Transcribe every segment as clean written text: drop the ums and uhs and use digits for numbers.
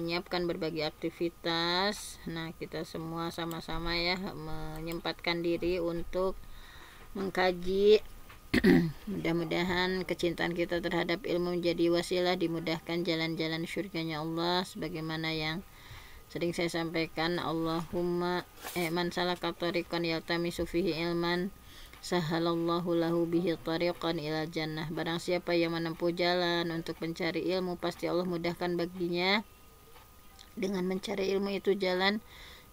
menyiapkan berbagai aktivitas. Nah, kita semua sama-sama ya menyempatkan diri untuk mengkaji. Mudah-mudahan kecintaan kita terhadap ilmu menjadi wasilah dimudahkan jalan-jalan syurganya Allah, sebagaimana yang sering saya sampaikan, Allahumma man salaka tariqan yaltamisu fihi ilman sahalallahu lahu bihi tariqan ila jannah. Barang siapa yang menempuh jalan untuk mencari ilmu, pasti Allah mudahkan baginya dengan mencari ilmu itu jalan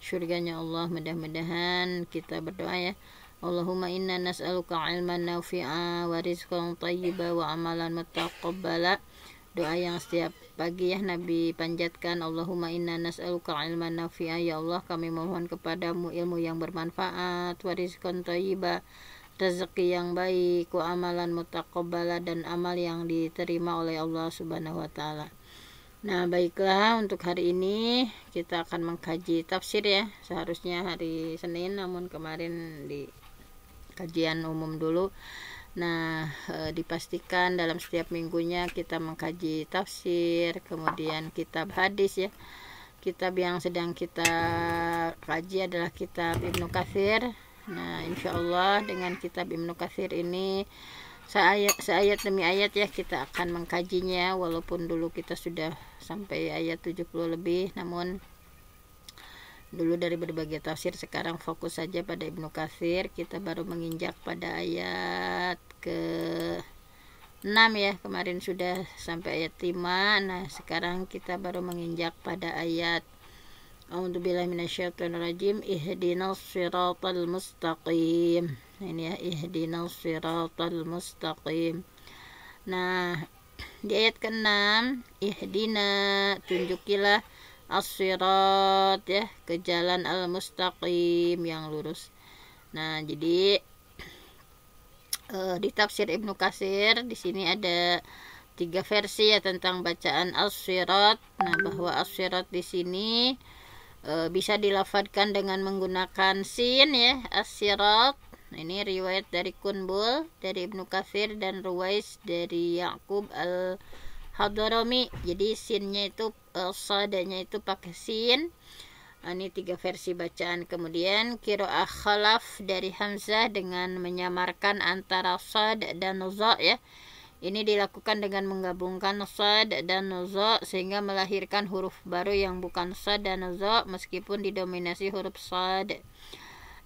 syurganya Allah. Mudah-mudahan kita berdoa ya, Allahumma inna nas'aluka ilman nafi'a wa rizqan thayyiba wa amalan mutaqabbala. Doa yang setiap pagi ya Nabi panjatkan, Allahumma inna nas'aluka ilman nafi'a, ya Allah kami mohon kepadamu ilmu yang bermanfaat, wa rizqan thayyiba, rezeki yang baik, wa amalan mutaqabbala, dan amal yang diterima oleh Allah Subhanahu wa taala. Nah, baiklah, untuk hari ini kita akan mengkaji tafsir ya. Seharusnya hari Senin, namun kemarin di kajian umum dulu. Nah, dipastikan dalam setiap minggunya kita mengkaji tafsir, kemudian kitab hadis ya. Kitab yang sedang kita kaji adalah kitab Ibnu Katsir. Nah, insya Allah dengan kitab Ibnu Katsir ini seayat demi ayat ya kita akan mengkajinya, walaupun dulu kita sudah sampai ayat 70 lebih, namun dulu dari berbagai tafsir, sekarang fokus saja pada Ibnu Katsir. Kita baru menginjak pada ayat ke 6 ya, kemarin sudah sampai ayat 5. Nah, sekarang kita baru menginjak pada ayat A'udzubillahi minasyaitonirrajim, ihdinas siratal mustaqim. Nah, ini ya, ihdinas siratal mustaqim. Nah, di ayat ke-6, ihdina, tunjukilah, as-sirat ya, ke jalan al-mustaqim, yang lurus. Nah, jadi di tafsir Ibnu Katsir di sini ada 3 versi ya tentang bacaan as-sirat. Nah, bahwa as-sirat di sini bisa dilafadzkan dengan menggunakan sin ya, as-sirat. Nah, ini riwayat dari Qunbul dari Ibnu Katsir dan Ruwais dari Ya'qub al-Hadrami. Jadi sinnya itu sadanya itu pakai sin. Ini 3 versi bacaan. Kemudian qiraah khalaf dari Hamzah dengan menyamarkan antara sad dan za ya. Ini dilakukan dengan menggabungkan sad dan za sehingga melahirkan huruf baru yang bukan sad dan za meskipun didominasi huruf sad.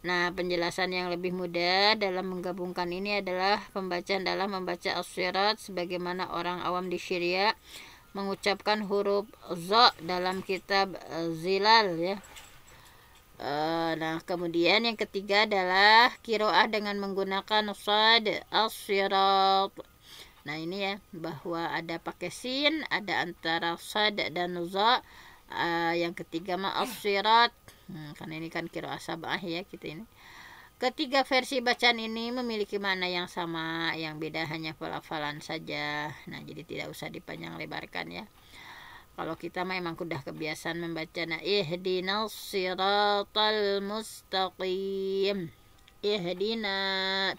Nah, penjelasan yang lebih mudah dalam menggabungkan ini adalah pembacaan dalam membaca as-sirat sebagaimana orang awam di Syria mengucapkan huruf za dalam kitab Zilal ya. Nah, kemudian yang ketiga adalah qiraah dengan menggunakan sad as-sirat. Nah, ini ya, bahwa ada pakai sin, ada antara sad dan za. Yang ketiga mah as-sirat. Karena ini kan qiraah sab'ah ya kita ini. Ketiga versi bacaan ini memiliki makna yang sama, yang beda hanya pelafalan saja. Nah, jadi tidak usah dipanjang lebarkan ya. Kalau kita memang sudah kebiasaan membaca, nah, ihdinas siratal mustaqim. Ihdina,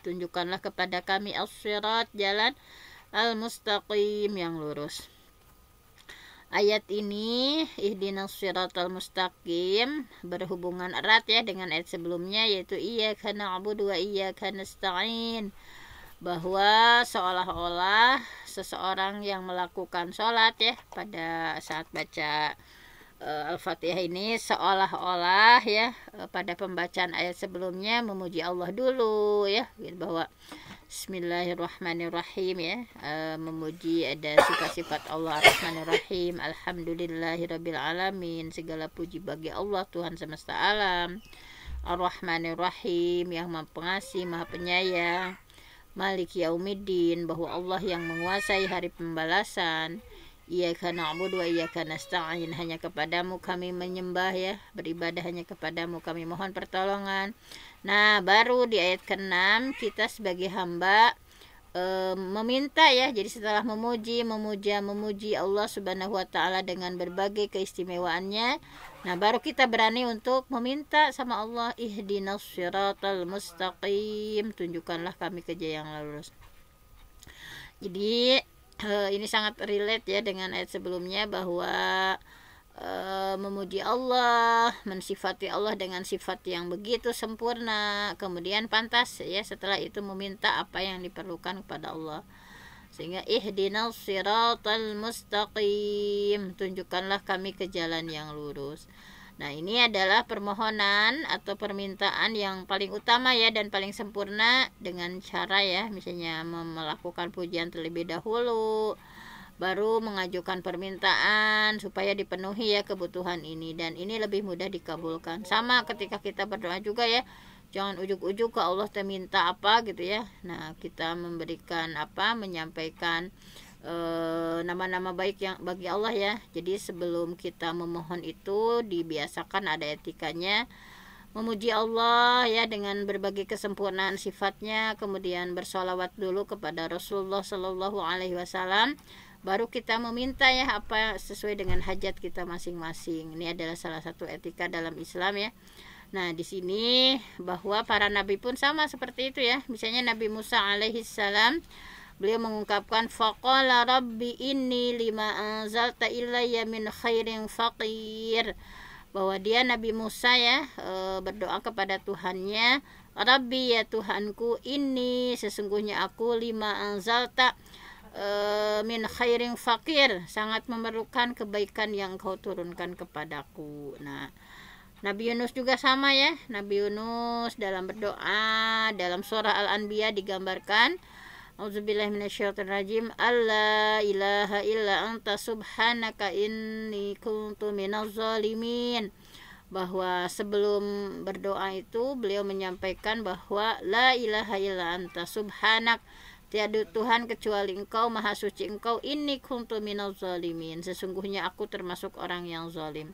tunjukkanlah kepada kami as-sirat, jalan al-mustaqim, yang lurus. Ayat ini, ihdinas siratal mustaqim, berhubungan erat ya dengan ayat sebelumnya, yaitu iyyaka na'budu wa iyyaka nasta'in. Bahwa seolah-olah seseorang yang melakukan sholat ya pada saat baca Al-Fatihah ini, seolah-olah ya pada pembacaan ayat sebelumnya memuji Allah dulu ya, bahwa Bismillahirrahmanirrahim ya, memuji ada sifat-sifat Allah Ar-Rahmanir-Rahim, Alhamdulillahirabbil alamin, segala puji bagi Allah Tuhan semesta alam, Ar-Rahmanir-Rahim, yang Maha Pengasih Maha Penyayang, Maliki Yaumiddin, bahwa Allah yang menguasai hari pembalasan, Iyyaka na'budu wa iyyaka nasta'in, hanya kepadamu kami menyembah ya, beribadah hanya kepadamu kami mohon pertolongan. Nah, baru di ayat ke-6 kita sebagai hamba meminta ya. Jadi setelah memuji Allah Subhanahu wa taala dengan berbagai keistimewaannya, nah baru kita berani untuk meminta sama Allah, ihdinas siratal mustaqim, tunjukkanlah kami ke jalan yang lurus. Jadi ini sangat relate ya dengan ayat sebelumnya, bahwa memuji Allah, mensifati Allah dengan sifat yang begitu sempurna, kemudian pantas ya setelah itu meminta apa yang diperlukan kepada Allah. Sehingga ihdinas siratal mustaqim, tunjukkanlah kami ke jalan yang lurus. Nah, ini adalah permohonan atau permintaan yang paling utama ya dan paling sempurna dengan cara ya misalnya melakukan pujian terlebih dahulu, baru mengajukan permintaan supaya dipenuhi ya kebutuhan ini, dan ini lebih mudah dikabulkan. Sama ketika kita berdoa juga ya, jangan ujuk-ujuk ke Allah minta apa gitu ya. Nah, kita memberikan apa, menyampaikan nama-nama baik yang bagi Allah ya. Jadi sebelum kita memohon itu dibiasakan ada etikanya, memuji Allah ya dengan berbagai kesempurnaan sifatnya, kemudian bersolawat dulu kepada Rasulullah Shallallahu Alaihi Wasallam, baru kita meminta ya apa sesuai dengan hajat kita masing-masing. Ini adalah salah satu etika dalam Islam ya. Nah, di sini bahwa para nabi pun sama seperti itu ya. Misalnya Nabi Musa alaihissalam, beliau mengungkapkan faqala rabbi inni lima anzalta ilayya min khairin faqir, bahwa dia Nabi Musa ya berdoa kepada Tuhannya, Rabbi ya Tuhanku, ini sesungguhnya aku lima anzalta min khairin faqir, sangat memerlukan kebaikan yang kau turunkan kepadaku. Nah, Nabi Yunus juga sama ya. Nabi Yunus dalam berdoa dalam surah Al-Anbiya digambarkan, Auzubillahi minasyaitonirrajim, alla ilaha illa anta subhanaka inni kuntu minaz zalimin, bahwa sebelum berdoa itu beliau menyampaikan bahwa la ilaha illa anta subhanak, tiada Tuhan kecuali Engkau, maha suci Engkau, inni kuntu minaz zalimin, sesungguhnya aku termasuk orang yang zalim.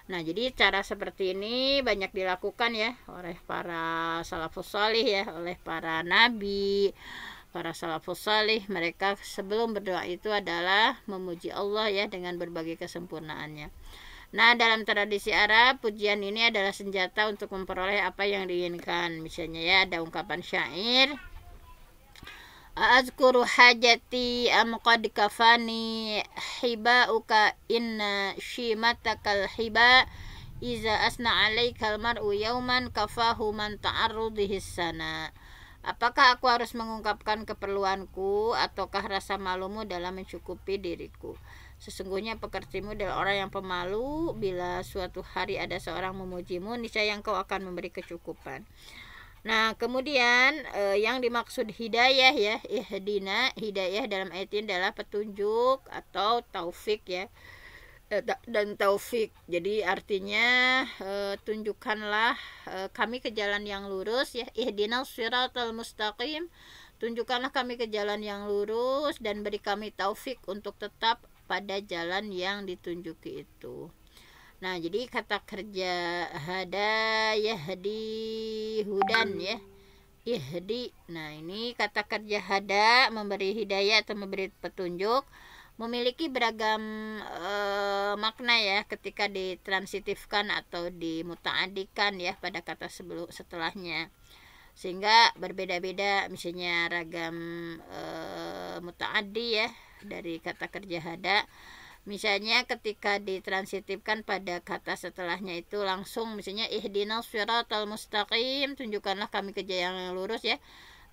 Nah, jadi cara seperti ini banyak dilakukan ya oleh para salafus salih ya, oleh para nabi, para salafus salih. Mereka sebelum berdoa itu adalah memuji Allah ya dengan berbagai kesempurnaannya. Nah, dalam tradisi Arab, pujian ini adalah senjata untuk memperoleh apa yang diinginkan. Misalnya ya ada ungkapan syair, azkuru hajati am qad kafani hibauka inna shimatakal hiba iza asna alaikal mar'u yauman kafahu man ta'arrudihi sana. Apakah aku harus mengungkapkan keperluanku ataukah rasa malumu dalam mencukupi diriku? Sesungguhnya pekertimu adalah orang yang pemalu. Bila suatu hari ada seorang memujimu, niscaya engkau akan memberi kecukupan. Nah, kemudian yang dimaksud hidayah ya, ihdina, hidayah dalam ayat ini adalah petunjuk atau taufik ya, dan taufik. Jadi artinya tunjukkanlah kami ke jalan yang lurus ya, ihdinas siratal mustaqim, tunjukkanlah kami ke jalan yang lurus dan beri kami taufik untuk tetap pada jalan yang ditunjuki itu. Nah, jadi kata kerja hada yahdi hudan ya, ihdi. Nah, ini kata kerja hada, memberi hidayah atau memberi petunjuk, memiliki beragam makna ya ketika ditransitifkan atau dimuta'adikan ya pada kata setelahnya, sehingga berbeda-beda misalnya ragam muta'addi ya dari kata kerja hada. Misalnya ketika ditransitifkan pada kata setelahnya itu langsung, misalnya ihdinas siratal mustaqim, tunjukkanlah kami ke jalan yang lurus ya.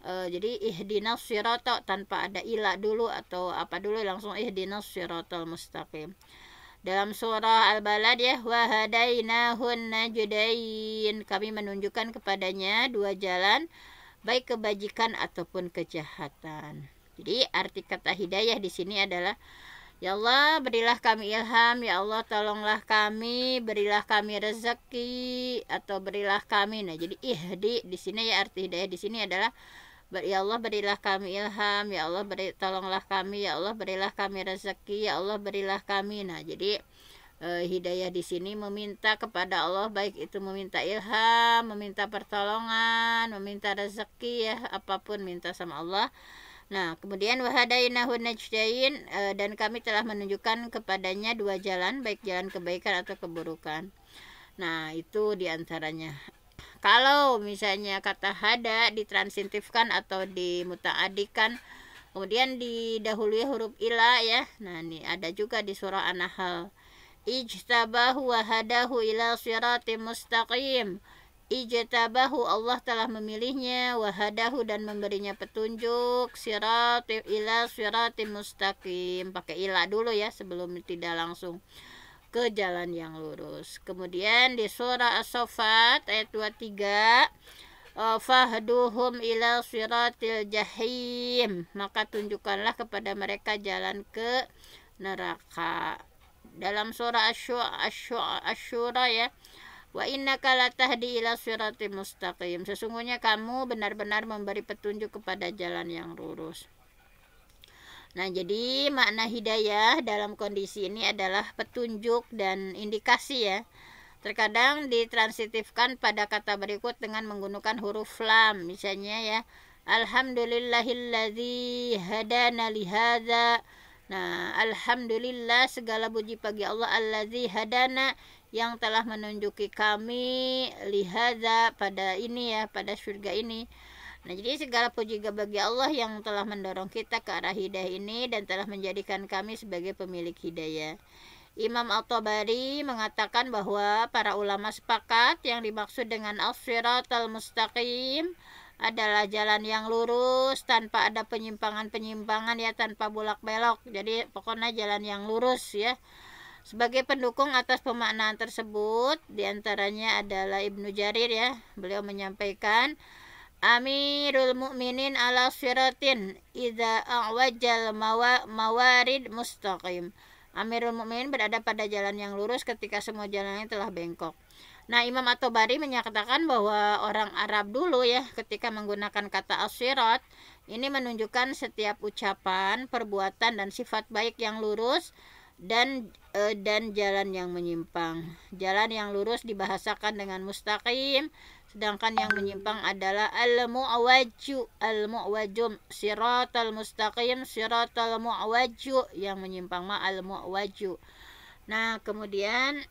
Jadi ihdinas sirata tanpa ada ila dulu atau apa dulu, langsung ihdinas siratal mustaqim. Dalam surah Al-Balad ya, wa hadainahun najdain, kami menunjukkan kepadanya dua jalan, baik kebajikan ataupun kejahatan. Jadi arti kata hidayah di sini adalah, ya Allah, berilah kami ilham, ya Allah, tolonglah kami, berilah kami rezeki atau berilah kami. Nah, jadi ihdi di sini ya, arti hidayah di sini adalah, ya Allah, berilah kami ilham, ya Allah, tolonglah kami, ya Allah, berilah kami rezeki, ya Allah, berilah kami. Nah, jadi hidayah di sini meminta kepada Allah, baik itu meminta ilham, meminta pertolongan, meminta rezeki ya, apapun minta sama Allah. Nah, kemudian wahadainahu najdain, dan kami telah menunjukkan kepadanya dua jalan, baik jalan kebaikan atau keburukan. Nah, itu diantaranya. Kalau misalnya kata hada ditransitifkan atau dimuta'adikan, kemudian didahului huruf ila ya. Nah, ini ada juga di surah An-Nahl. ijtabahu wa hadahu ila siratim mustaqim. Ijtabahu, Allah telah memilihnya, wahadahu, dan memberinya petunjuk, siratim ila siratim mustaqim, pakai ila dulu ya sebelum tidak langsung ke jalan yang lurus. Kemudian di surah As-Saffat ayat 23, fahduhum ila siratil jahim, maka tunjukkanlah kepada mereka jalan ke neraka. Dalam surah Asy-Syura ya, wa innaka latahdi ila siratim mustaqim, sesungguhnya kamu benar-benar memberi petunjuk kepada jalan yang lurus. Nah, jadi makna hidayah dalam kondisi ini adalah petunjuk dan indikasi ya. Terkadang ditransitifkan pada kata berikut dengan menggunakan huruf lam, misalnya ya, alhamdulillahilladzi hadana lihadza. Nah, alhamdulillah, segala puji bagi Allah, alladzi hadana, yang telah menunjuki kami, lihadza, pada ini ya, pada surga ini. Nah, jadi segala puji bagi Allah yang telah mendorong kita ke arah hidayah ini dan telah menjadikan kami sebagai pemilik hidayah. Imam At-Tabari mengatakan bahwa para ulama sepakat yang dimaksud dengan as-siratal mustaqim adalah jalan yang lurus tanpa ada penyimpangan-penyimpangan ya, tanpa bolak-belok. Jadi pokoknya jalan yang lurus ya. Sebagai pendukung atas pemaknaan tersebut, diantaranya adalah Ibnu Jarir ya. Beliau menyampaikan, Amirul Mukminin ala siratin idza a'wajal mawarid mustaqim. Amirul Mukminin berada pada jalan yang lurus ketika semua jalannya telah bengkok. Nah, Imam At-Tabari menyatakan bahwa orang Arab dulu ya, ketika menggunakan kata as-sirat, ini menunjukkan setiap ucapan, perbuatan, dan sifat baik yang lurus dan jalan yang menyimpang. Jalan yang lurus dibahasakan dengan mustaqim, sedangkan yang menyimpang adalah al-mu'wajum, siratal mustaqim, siratal mu'waju, yang menyimpang al-mu'waju. Nah, kemudian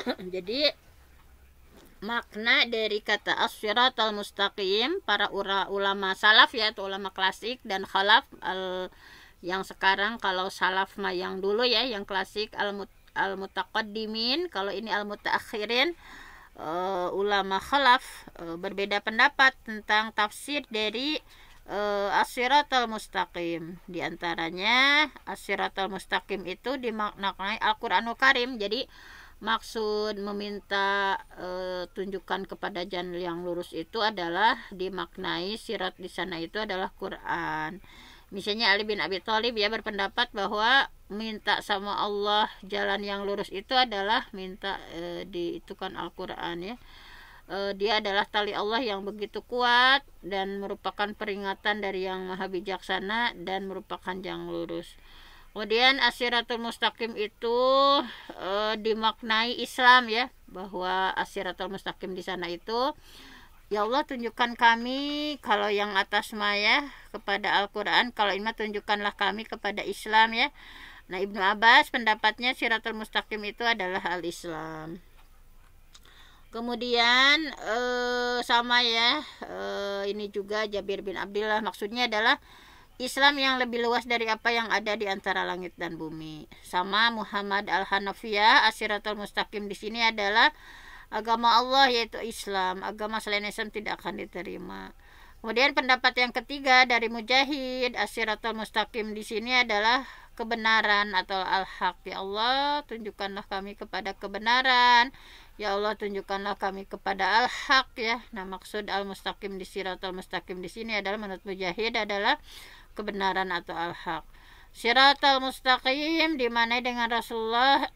jadi makna dari kata as-siratal mustaqim, para ulama salaf ya, atau ulama klasik, dan khalaf yang sekarang, kalau salaf mah yang dulu ya, yang klasik, al-mutaqaddimin, kalau ini al-mutaakhirin, ulama khalaf berbeda pendapat tentang tafsir dari as-siratal mustaqim. Di antaranya as-siratal mustaqim itu dimaknai Al-Qur'anul Karim. Jadi maksud meminta tunjukkan kepada jalan yang lurus itu adalah dimaknai sirat di sana itu adalah Quran. Misalnya Ali bin Abi Thalib ya berpendapat bahwa minta sama Allah jalan yang lurus itu adalah minta diitukan Al-Quran ya. Dia adalah tali Allah yang begitu kuat dan merupakan peringatan dari yang maha bijaksana dan merupakan jalan lurus. Kemudian as-siratul mustaqim itu dimaknai Islam ya, bahwa as-siratul mustaqim di sana itu, ya Allah tunjukkan kami, kalau yang atas maya kepada Al-Quran, kalau ini tunjukkanlah kami kepada Islam ya. Nah, Ibnu Abbas pendapatnya siratul mustaqim itu adalah al-Islam. Kemudian sama ya, ini juga Jabir bin Abdullah, maksudnya adalah Islam yang lebih luas dari apa yang ada di antara langit dan bumi. Sama Muhammad Al-Hanafiyah, as-siratul mustaqim di sini adalah agama Allah, yaitu Islam. Agama selain Islam tidak akan diterima. Kemudian pendapat yang ketiga dari Mujahid, as-siratul mustaqim di sini adalah kebenaran atau al-haq. Ya Allah, tunjukkanlah kami kepada kebenaran. Ya Allah, tunjukkanlah kami kepada al-haq ya. Nah, maksud al-mustaqim di siratul mustaqim di sini adalah menurut Mujahid adalah kebenaran atau al-haq. Siratul mustaqim dimanai dengan Rasulullah.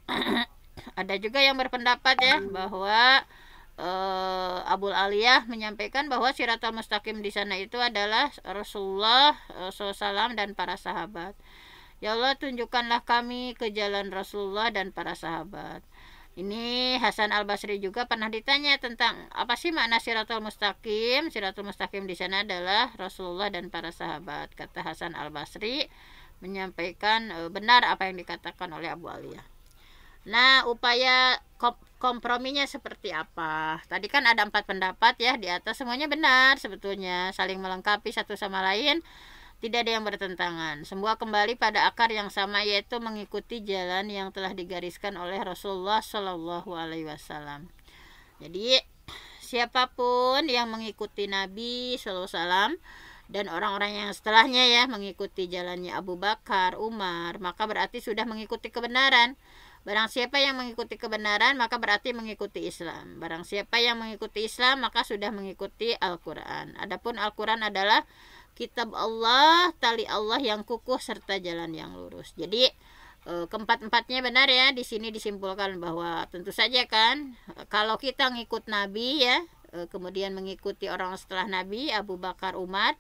Ada juga yang berpendapat ya bahwa Abul Aliyah menyampaikan bahwa siratul mustaqim di sana itu adalah Rasulullah SAW dan para sahabat. Ya Allah, tunjukkanlah kami ke jalan Rasulullah dan para sahabat. Ini Hasan Al-Basri juga pernah ditanya tentang apa sih makna siratul mustaqim. Siratul mustaqim di sana adalah Rasulullah dan para sahabat. Kata Hasan Al-Basri menyampaikan benar apa yang dikatakan oleh Abu Aliyah. Nah, upaya komprominya seperti apa? Tadi kan ada 4 pendapat ya, di atas semuanya benar sebetulnya, saling melengkapi satu sama lain. tidak ada yang bertentangan. Semua kembali pada akar yang sama, yaitu mengikuti jalan yang telah digariskan oleh Rasulullah Shallallahu Alaihi Wasallam. Jadi siapapun yang mengikuti Nabi Shallallahu Alaihi Wasallam dan orang-orang yang setelahnya ya mengikuti jalannya Abu Bakar, Umar, maka berarti sudah mengikuti kebenaran. Barang siapa yang mengikuti kebenaran maka berarti mengikuti Islam. Barang siapa yang mengikuti Islam maka sudah mengikuti Al-Quran. Adapun Al-Quran adalah kitab Allah, tali Allah yang kukuh serta jalan yang lurus. Jadi keempat-empatnya benar ya. Di sini disimpulkan bahwa tentu saja kan kalau kita ngikut Nabi ya, kemudian mengikuti orang setelah Nabi Abu Bakar, Umar,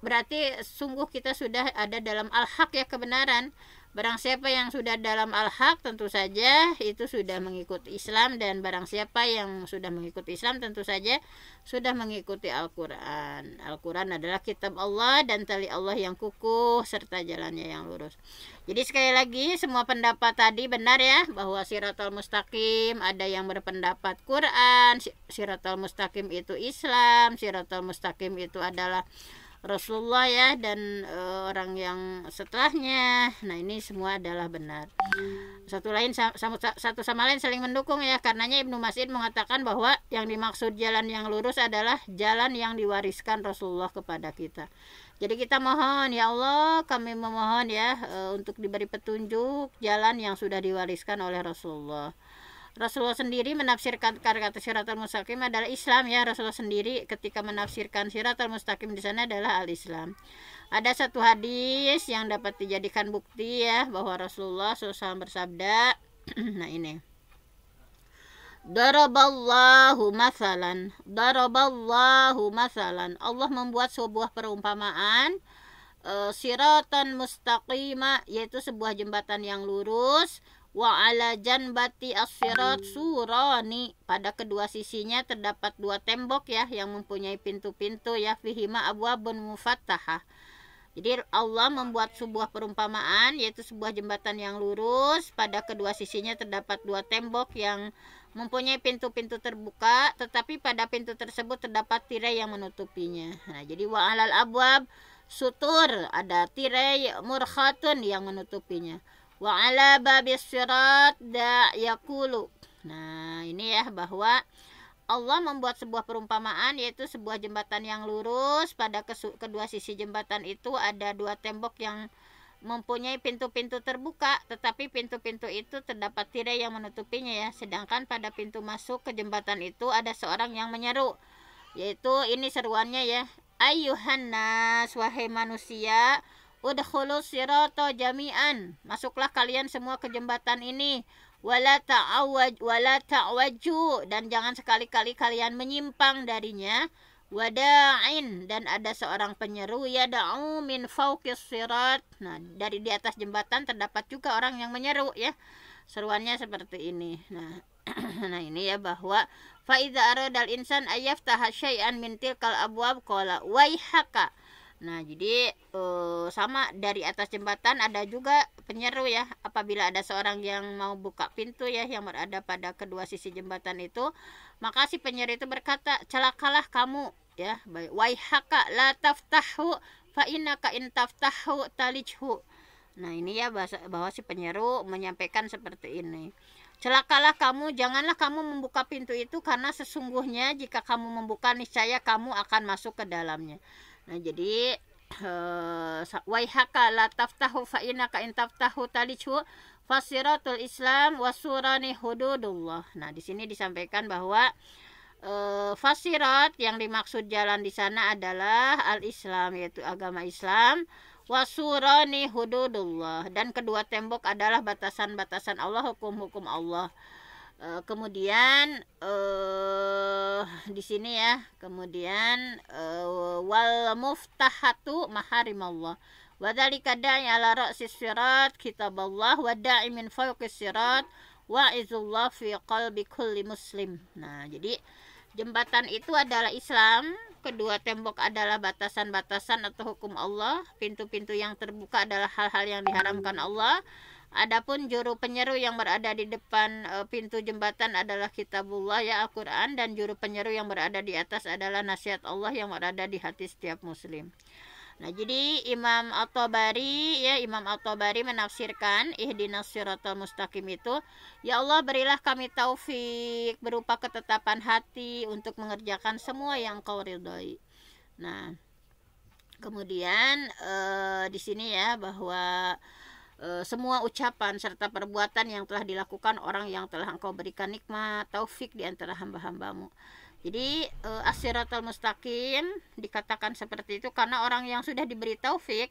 berarti sungguh kita sudah ada dalam al-haq ya, kebenaran. Barang siapa yang sudah dalam al-haq tentu saja itu sudah mengikuti Islam, dan barang siapa yang sudah mengikuti Islam tentu saja sudah mengikuti Al-Quran. Al-Quran adalah kitab Allah dan tali Allah yang kukuh serta jalannya yang lurus. Jadi sekali lagi semua pendapat tadi benar ya, bahwa Siratal Mustaqim ada yang berpendapat Quran, Siratal Mustaqim itu Islam, Siratal Mustaqim itu adalah Rasulullah ya, dan orang yang setelahnya. Nah ini semua adalah benar. Satu sama lain saling mendukung ya. Karenanya Ibnu Mas'ud mengatakan bahwa yang dimaksud jalan yang lurus adalah jalan yang diwariskan Rasulullah kepada kita. Jadi kita mohon ya Allah, kami memohon ya untuk diberi petunjuk jalan yang sudah diwariskan oleh Rasulullah. Rasulullah sendiri menafsirkan kata Siratal Mustaqim adalah Islam ya. Rasulullah sendiri ketika menafsirkan Siratal Mustaqim di sana adalah al-Islam. Ada satu hadis yang dapat dijadikan bukti ya bahwa Rasulullah SAW bersabda, nah ini, Daraballahu masalan, Daraballahu masalan. Allah membuat sebuah perumpamaan, siratan mustaqima, yaitu sebuah jembatan yang lurus, wa ala janbati as-sirat surani, pada kedua sisinya terdapat dua tembok ya yang mempunyai pintu-pintu ya, fihima abwabun mufattahah. Jadi Allah membuat sebuah perumpamaan, yaitu sebuah jembatan yang lurus, pada kedua sisinya terdapat dua tembok yang mempunyai pintu-pintu terbuka, tetapi pada pintu tersebut terdapat tirai yang menutupinya. Nah, jadi wa alal abwab sutur, ada tirai murkhatun yang menutupinya. Wa ala babis sirat da yakulu. Nah ini ya, bahwa Allah membuat sebuah perumpamaan, yaitu sebuah jembatan yang lurus, pada kedua sisi jembatan itu ada dua tembok yang mempunyai pintu-pintu terbuka, tetapi pintu-pintu itu terdapat tirai yang menutupinya ya. Sedangkan pada pintu masuk ke jembatan itu ada seorang yang menyeru, yaitu ini seruannya ya, ayyuhan nas, wahai manusia, udkhulu sirata jami'an, masuklah kalian semua ke jembatan ini, wala ta'waju, dan jangan sekali-kali kalian menyimpang darinya, wada'in, dan ada seorang penyeru, yada'u min fawqis sirat. Nah dari di atas jembatan terdapat juga orang yang menyeru ya, seruannya seperti ini. Nah nah ini ya, bahwa fa idza aradal insan ayyaftaha syai'an min tilkal abwab qala waihaka. Nah jadi sama, dari atas jembatan ada juga penyeru ya, apabila ada seorang yang mau buka pintu ya yang berada pada kedua sisi jembatan itu, maka si penyeru itu berkata, celakalah kamu ya, waihaka la taftahu fa innaka in taftahu talijhu. Nah ini ya, bahwa si penyeru menyampaikan seperti ini, celakalah kamu, janganlah kamu membuka pintu itu, karena sesungguhnya jika kamu membuka niscaya kamu akan masuk ke dalamnya. Nah jadi waihaka la taftahu fa innaka in taftahu talijhu fasiratul Islam wasurani hududullah. Nah di sini disampaikan bahwa fasirat yang dimaksud jalan di sana adalah al-Islam, yaitu agama Islam, wasurani hududullah, dan kedua tembok adalah batasan-batasan Allah, hukum-hukum Allah. Kemudian di sini ya, kemudian wal muftahatu maharimallah, wa dzalika da'i ala ra'sis sirat kitaballah wa da'i min fawqis sirat wa izullah fi qalbi kulli muslim. Nah jadi jembatan itu adalah Islam, kedua tembok adalah batasan-batasan atau hukum Allah, pintu-pintu yang terbuka adalah hal-hal yang diharamkan Allah. Adapun juru penyeru yang berada di depan pintu jembatan adalah kitabullah ya, Al-Quran, dan juru penyeru yang berada di atas adalah nasihat Allah yang berada di hati setiap muslim. Nah, jadi Imam At-Tabari ya, Imam At-Tabari menafsirkan ihdinas siratal mustaqim itu, ya Allah berilah kami taufik berupa ketetapan hati untuk mengerjakan semua yang Kau ridhoi. Nah, kemudian di sini ya bahwa semua ucapan serta perbuatan yang telah dilakukan orang yang telah Engkau berikan nikmat taufik di antara hamba-hambamu. Jadi as-siratal mustaqim dikatakan seperti itu karena orang yang sudah diberi taufik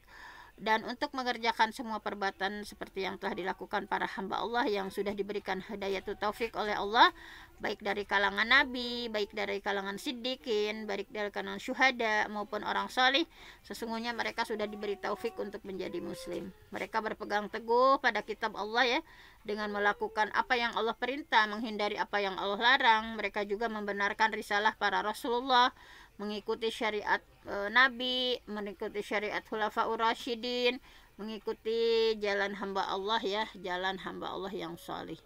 dan untuk mengerjakan semua perbuatan seperti yang telah dilakukan para hamba Allah yang sudah diberikan hidayatut taufik oleh Allah, baik dari kalangan nabi, baik dari kalangan siddiqin, baik dari kalangan syuhada maupun orang salih, sesungguhnya mereka sudah diberi taufik untuk menjadi muslim. Mereka berpegang teguh pada kitab Allah ya, dengan melakukan apa yang Allah perintah, menghindari apa yang Allah larang. Mereka juga membenarkan risalah para Rasulullah, mengikuti syariat Nabi, mengikuti syariat Khulafaur Rasyidin, mengikuti jalan hamba Allah ya, jalan hamba Allah yang salih.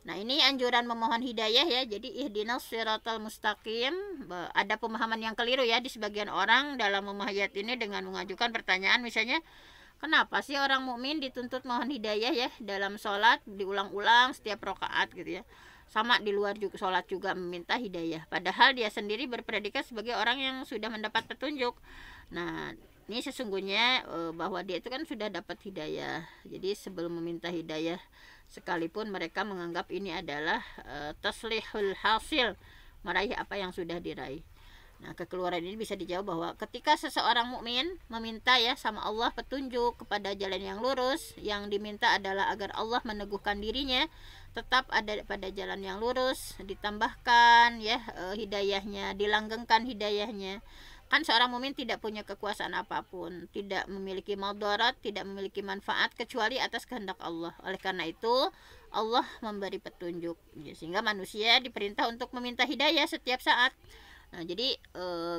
Nah, ini anjuran memohon hidayah ya. Jadi ihdinas siratal mustaqim. Ada pemahaman yang keliru ya di sebagian orang dalam memahami ayat ini dengan mengajukan pertanyaan misalnya, kenapa sih orang mukmin dituntut mohon hidayah ya dalam sholat diulang-ulang setiap rakaat gitu ya? Sama di luar juga sholat juga meminta hidayah. Padahal dia sendiri berpredikat sebagai orang yang sudah mendapat petunjuk. Nah, ini sesungguhnya bahwa dia itu kan sudah dapat hidayah. Jadi sebelum meminta hidayah sekalipun mereka menganggap ini adalah taslihul hasil, meraih apa yang sudah diraih. Nah, kekeluaran ini bisa dijawab bahwa ketika seseorang mukmin meminta ya sama Allah petunjuk kepada jalan yang lurus, yang diminta adalah agar Allah meneguhkan dirinya tetap ada pada jalan yang lurus, ditambahkan ya hidayahnya, dilanggengkan hidayahnya. Kan seorang mukmin tidak punya kekuasaan apapun, tidak memiliki madarat, tidak memiliki manfaat kecuali atas kehendak Allah. Oleh karena itu, Allah memberi petunjuk sehingga manusia diperintah untuk meminta hidayah setiap saat. Nah, jadi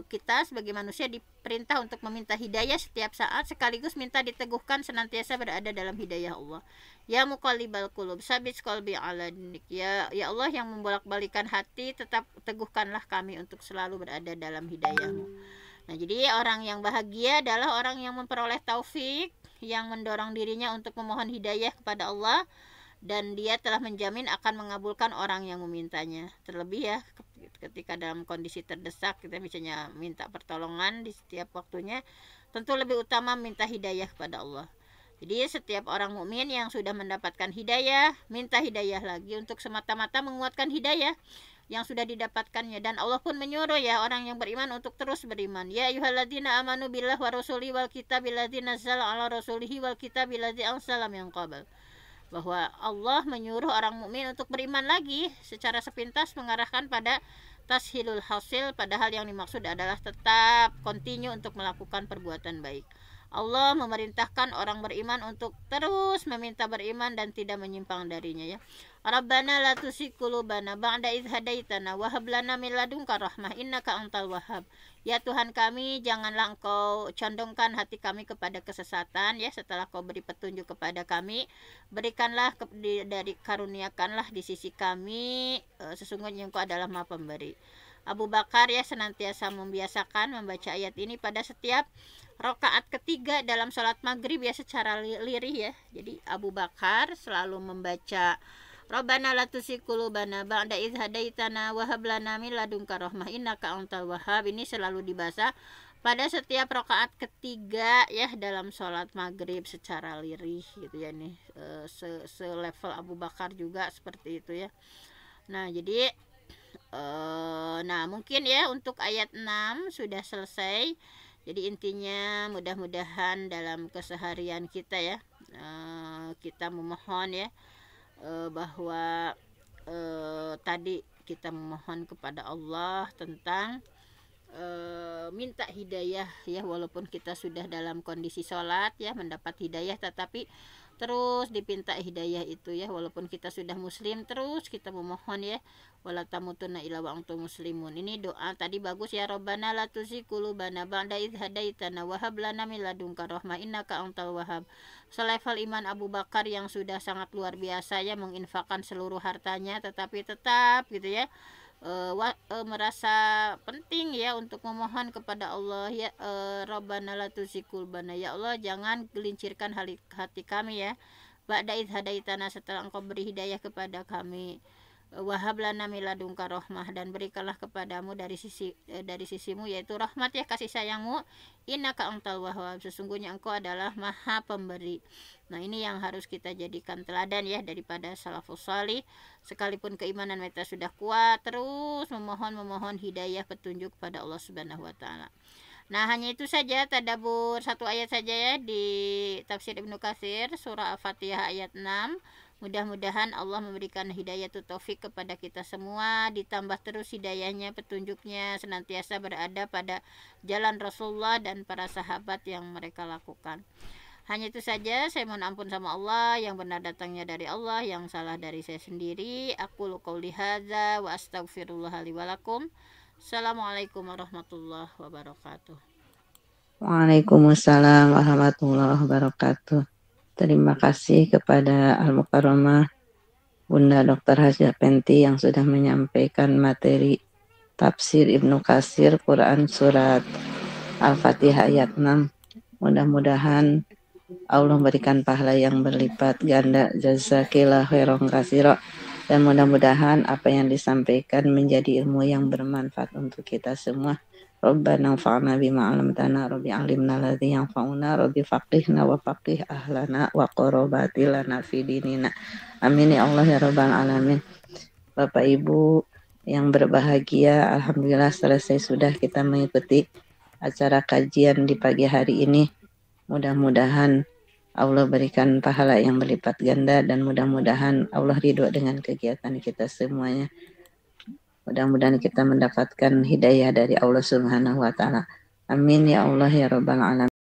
kita sebagai manusia diperintah untuk meminta hidayah setiap saat, sekaligus minta diteguhkan senantiasa berada dalam hidayah Allah. Ya muqallibal qulub, sabit qalbi ala dinik. Ya Allah yang membolak-balikan hati, tetap teguhkanlah kami untuk selalu berada dalam hidayah-Mu. Nah, jadi orang yang bahagia adalah orang yang memperoleh taufik, yang mendorong dirinya untuk memohon hidayah kepada Allah, dan dia telah menjamin akan mengabulkan orang yang memintanya. Terlebih ya ketika dalam kondisi terdesak, kita misalnya minta pertolongan di setiap waktunya, tentu lebih utama minta hidayah kepada Allah. Jadi setiap orang mukmin yang sudah mendapatkan hidayah, minta hidayah lagi untuk semata-mata menguatkan hidayah yang sudah didapatkannya. Dan Allah pun menyuruh ya orang yang beriman untuk terus beriman. Ya ayyuhalladzina amanu billah wa rasuli wal kitabil ladzi nazzala ala rasulihi wal kitabil ladzi anzala min qabl. Bahwa Allah menyuruh orang mukmin untuk beriman lagi, secara sepintas mengarahkan pada tashilul hasil, padahal yang dimaksud adalah tetap continue untuk melakukan perbuatan baik. Allah memerintahkan orang beriman untuk terus meminta beriman dan tidak menyimpang darinya ya. Rabbana la tuzigh qulubana ba'da idh hadaitana wa hab lana min ladunka rahmah innaka antal wahhab. Ya Tuhan kami, janganlah Engkau condongkan hati kami kepada kesesatan ya setelah Kau beri petunjuk kepada kami. Berikanlah dari karuniakanlah di sisi kami, sesungguhnya Engkau adalah Maha Pemberi. Abu Bakar ya senantiasa membiasakan membaca ayat ini pada setiap rakaat ketiga dalam sholat maghrib ya secara lirih ya. Jadi Abu Bakar selalu membaca Rabbana la tuzigh qulubana ba'da idh hadaitana wa hab lana min ladunka rahmah innaka antal wahhab. Ini selalu dibaca pada setiap rakaat ketiga ya dalam sholat maghrib secara lirih gitu ya nih. Selevel Abu Bakar juga seperti itu ya. Nah, jadi nah mungkin ya untuk ayat 6 sudah selesai. Jadi intinya mudah-mudahan dalam keseharian kita ya kita memohon ya bahwa tadi kita memohon kepada Allah tentang minta hidayah ya, walaupun kita sudah dalam kondisi sholat ya mendapat hidayah, tetapi terus dipinta hidayah itu ya, walaupun kita sudah muslim terus kita memohon ya, wala tamutunna illa wa antum muslimun. Ini doa tadi bagus ya, Rabbana la tuzigh qulubana ba'da idh hadaitana wa hab lana min ladunka rahmah innaka antal wahhab. Selevel iman Abu Bakar yang sudah sangat luar biasa ya menginfakkan seluruh hartanya, tetapi tetap gitu ya merasa penting ya untuk memohon kepada Allah ya, Rabbana la tuzigh qulubana, ya Allah jangan gelincirkan hati kami ya, ba'da idh hadaitana, setelah engkau beri hidayah kepada kami, wahab lana min ladunka rahmah, dan berikanlah kepadamu dari sisimu yaitu rahmat ya, kasih sayangmu, innaka antal wahhab, sesungguhnya engkau adalah maha pemberi. Nah ini yang harus kita jadikan teladan ya daripada salafus salih, sekalipun keimanan mereka sudah kuat, terus memohon hidayah petunjuk pada Allah Subhanahu wa taala. Nah hanya itu saja tadabbur satu ayat saja ya di tafsir Ibnu Katsir surah Al-Fatihah ayat 6. Mudah-mudahan Allah memberikan hidayah taufik kepada kita semua, ditambah terus hidayahnya, petunjuknya, senantiasa berada pada jalan Rasulullah dan para sahabat yang mereka lakukan. Hanya itu saja, saya mohon ampun sama Allah, yang benar datangnya dari Allah, yang salah dari saya sendiri. Aku qouli hadza wa astaghfirullah li wa lakum. Assalamualaikum warahmatullahi wabarakatuh. Waalaikumsalam warahmatullahi wabarakatuh. Terima kasih kepada Al-Mukarramah Bunda Dr. Hajah Penti yang sudah menyampaikan materi tafsir Ibnu Katsir Quran surat Al-Fatihah ayat 6. Mudah-mudahan Allah berikan pahala yang berlipat ganda, jazakillah khairan katsira, dan mudah-mudahan apa yang disampaikan menjadi ilmu yang bermanfaat untuk kita semua. Rabbana anfa'na bima 'allamtana, rabbi 'allimna alladzi yanfa'una, rabbi faqihna wa faqih ahlana wa qarabati lana fi dinina. Amin ya Allah ya rabbal alamin. Bapak Ibu yang berbahagia, alhamdulillah selesai sudah kita mengikuti acara kajian di pagi hari ini. Mudah-mudahan Allah berikan pahala yang berlipat ganda, dan mudah-mudahan Allah ridho dengan kegiatan kita semuanya. Mudah-mudahan kita mendapatkan hidayah dari Allah Subhanahu wa taala. Amin ya Allah ya rabbal alamin.